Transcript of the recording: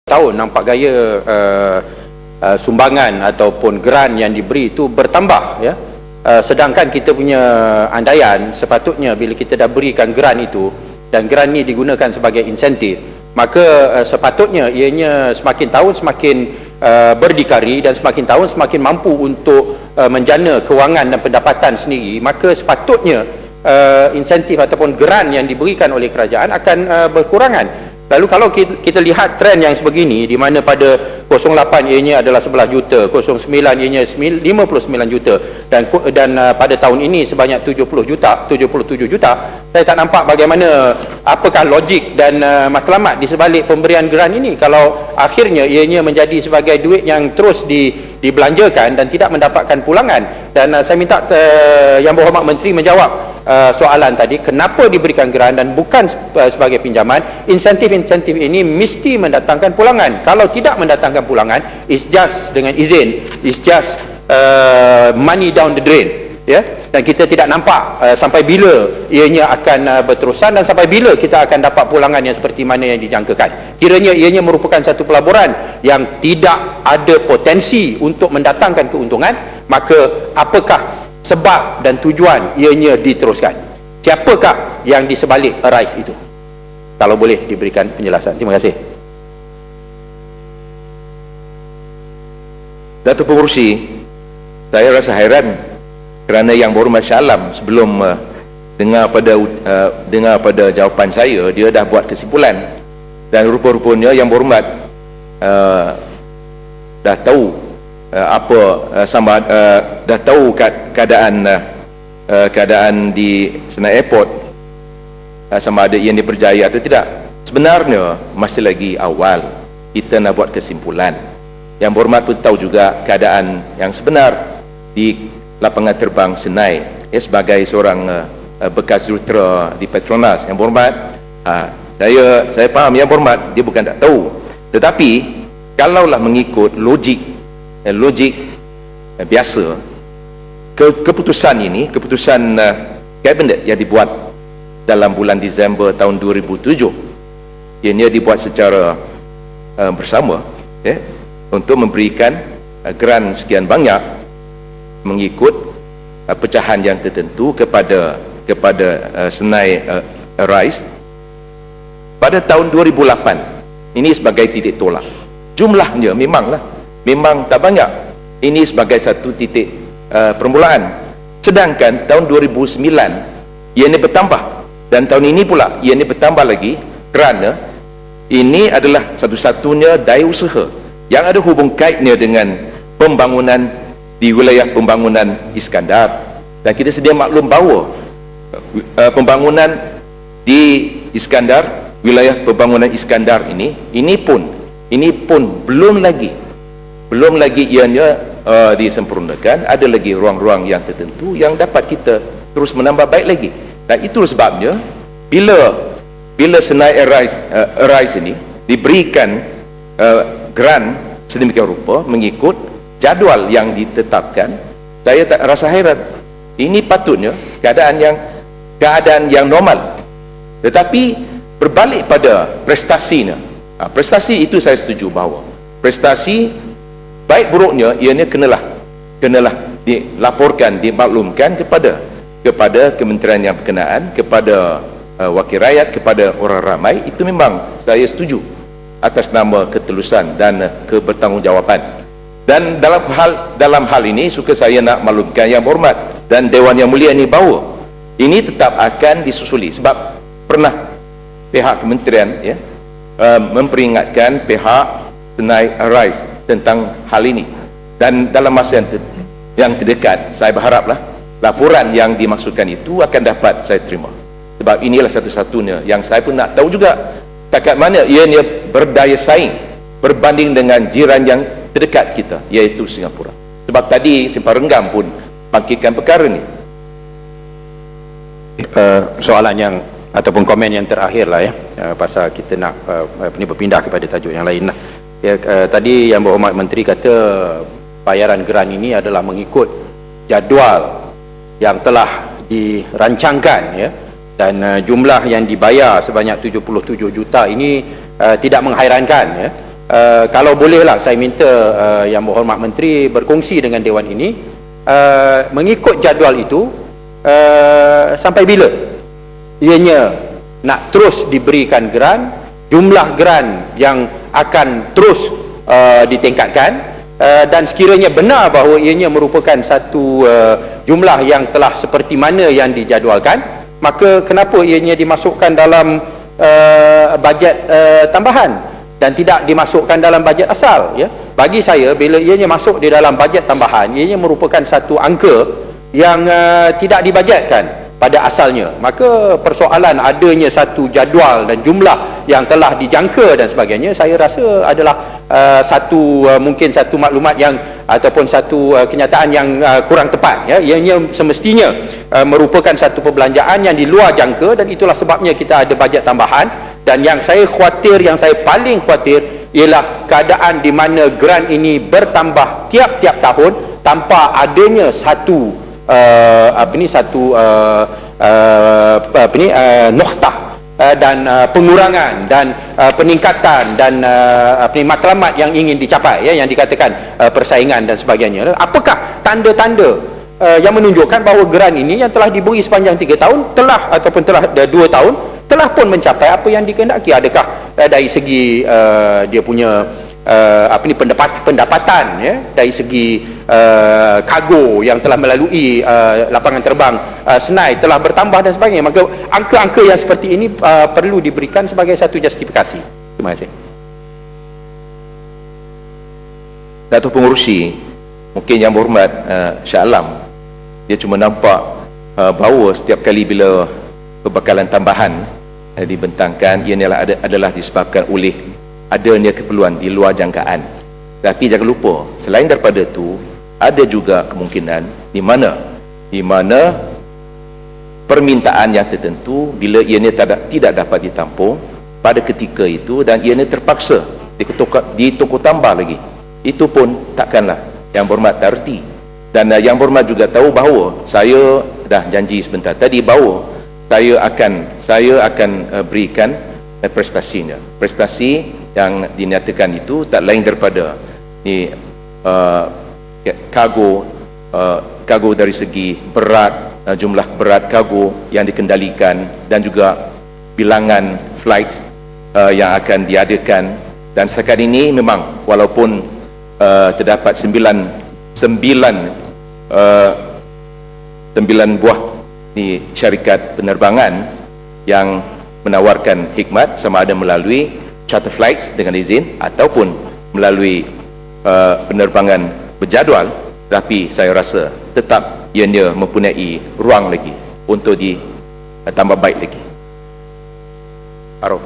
tahun nampak gaya sumbangan ataupun geran yang diberi itu bertambah, ya. Sedangkan kita punya andaian sepatutnya bila kita dah berikan geran itu dan geran ni digunakan sebagai insentif, maka sepatutnya ianya semakin tahun semakin berdikari dan semakin tahun semakin mampu untuk menjana kewangan dan pendapatan sendiri. Maka sepatutnya insentif ataupun geran yang diberikan oleh kerajaan akan berkurangan. Lalu kalau kita lihat trend yang sebegini, di mana pada 08 ianya adalah 11 juta, 09 ianya 59 juta, dan pada tahun ini sebanyak 77 juta, saya tak nampak bagaimana, apakah logik dan matlamat di sebalik pemberian geran ini kalau akhirnya ianya menjadi sebagai duit yang terus dibelanjakan dan tidak mendapatkan pulangan. Dan saya minta Yang Berhormat Menteri menjawab soalan tadi, kenapa diberikan geran dan bukan sebagai pinjaman. Insentif-insentif ini mesti mendatangkan pulangan. Kalau tidak mendatangkan pulangan, it's just dengan izin, it's just money down the drain, ya. Dan kita tidak nampak sampai bila ianya akan berterusan dan sampai bila kita akan dapat pulangan yang seperti mana yang dijangkakan. Kiranya ianya merupakan satu pelaburan yang tidak ada potensi untuk mendatangkan keuntungan, maka apakah sebab dan tujuan ianya diteruskan? Siapakah yang di sebalik ARISE itu? Kalau boleh diberikan penjelasan. Terima kasih. Datuk Pengerusi, saya rasa hairan kerana Yang Berhormat Shah Alam sebelum dengar pada jawapan saya, dia dah buat kesimpulan, dan rupa-rupanya Yang Berhormat dah tahu dah tahu keadaan di Senai Airport, sama ada ia dipercayai atau tidak. Sebenarnya masih lagi awal kita nak buat kesimpulan. Yang Berhormat pun tahu juga keadaan yang sebenar di lapangan terbang Senai, sebagai seorang bekas jurutera di Petronas. Yang Berhormat, saya faham Yang Berhormat dia bukan tak tahu, tetapi kalaulah mengikut logik biasa, keputusan ini, keputusan kabinet yang dibuat dalam bulan Disember tahun 2007, ianya dibuat secara bersama, untuk memberikan geran sekian banyak mengikut pecahan yang tertentu kepada Senai ARISE pada tahun 2008. Ini sebagai titik tolak. Jumlahnya memang tak banyak. Ini sebagai satu titik permulaan. Sedangkan tahun 2009 ianya bertambah, dan tahun ini pula ianya bertambah lagi kerana ini adalah satu-satunya daya usaha yang ada hubung kaitnya dengan pembangunan di wilayah pembangunan Iskandar. Dan kita sedia maklum bahawa pembangunan di Iskandar, wilayah pembangunan Iskandar ini pun belum lagi ianya disempurnakan. Ada lagi ruang-ruang yang tertentu yang dapat kita terus menambah baik lagi. Dan itu sebabnya bila Senai ARISE ini diberikan geran sedemikian rupa mengikut jadual yang ditetapkan, saya tak rasa hairan. Ini patutnya keadaan yang normal. Tetapi berbalik pada prestasinya, prestasi itu saya setuju bahawa prestasi baik buruknya ianya kenalah dilaporkan, dimaklumkan kepada kementerian yang berkenaan, kepada wakil rakyat, kepada orang ramai. Itu memang saya setuju atas nama ketelusan dan kebertanggungjawaban. Dan dalam hal ini suka saya nak maklumkan Yang Berhormat dan Dewan Yang Mulia ini bahawa ini tetap akan disusuli, sebab pernah pihak kementerian memperingatkan pihak Senai ARISE tentang hal ini, dan dalam masa yang terdekat saya berharaplah laporan yang dimaksudkan itu akan dapat saya terima, sebab inilah satu-satunya yang saya pun nak tahu juga takat mana ianya berdaya saing berbanding dengan jiran yang terdekat kita, iaitu Singapura. Sebab tadi Simpang Renggam pun bangkitkan perkara ni. Soalan yang ataupun komen yang terakhir lah, pasal kita nak berpindah kepada tajuk yang lain lah. Tadi Yang Berhormat Menteri kata bayaran geran ini adalah mengikut jadual yang telah dirancangkan, dan jumlah yang dibayar sebanyak 77 juta ini tidak menghairankan, kalau bolehlah saya minta Yang Berhormat Menteri berkongsi dengan Dewan ini, mengikut jadual itu sampai bila ianya nak terus diberikan geran, jumlah geran yang akan terus ditingkatkan, dan sekiranya benar bahawa ianya merupakan satu jumlah yang telah seperti mana yang dijadualkan, maka kenapa ianya dimasukkan dalam bajet tambahan dan tidak dimasukkan dalam bajet asal, ya? Bagi saya, bila ianya masuk di dalam bajet tambahan, ianya merupakan satu angka yang tidak dibajetkan pada asalnya. Maka persoalan adanya satu jadual dan jumlah yang telah dijangka dan sebagainya, saya rasa adalah mungkin satu maklumat yang ataupun satu kenyataan yang kurang tepat, ya. Ianya semestinya merupakan satu perbelanjaan yang di luar jangka, dan itulah sebabnya kita ada bajet tambahan. Dan yang saya khawatir, yang saya paling khawatir ialah keadaan di mana geran ini bertambah tiap-tiap tahun tanpa adanya satu noktah dan pengurangan dan peningkatan dan matlamat yang ingin dicapai, ya, yang dikatakan persaingan dan sebagainya. Apakah tanda-tanda yang menunjukkan bahawa geran ini yang telah diberi sepanjang 3 tahun telah 2 tahun telah pun mencapai apa yang dikehendaki? Adakah dari segi dia punya pendapatan, ya, dari segi kargo yang telah melalui lapangan terbang Senai telah bertambah dan sebagainya? Maka angka-angka yang seperti ini perlu diberikan sebagai satu justifikasi. Terima kasih. Datuk Pengerusi, mungkin Yang Berhormat Shah Alam, dia cuma nampak bahawa setiap kali bila perbekalan tambahan dibentangkan, ia adalah disebabkan oleh adanya keperluan di luar jangkaan. Tapi jangan lupa, selain daripada itu, ada juga kemungkinan di mana permintaan yang tertentu bila ianya tidak dapat ditampung pada ketika itu, dan ianya terpaksa ditukar tambah lagi. Itu pun takkanlah Yang Berhormat terti. Dan Yang Berhormat juga tahu bahawa saya dah janji sebentar tadi bahawa saya akan berikan prestasinya. Prestasi yang dinyatakan itu tak lain daripada kargo dari segi berat, jumlah berat kargo yang dikendalikan, dan juga bilangan flights yang akan diadakan. Dan setakat ini memang walaupun terdapat 9 buah di syarikat penerbangan yang menawarkan khidmat, sama ada melalui charter flights dengan izin ataupun melalui penerbangan berjadual, tapi saya rasa tetap ianya mempunyai ruang lagi untuk ditambah baik lagi. Arif.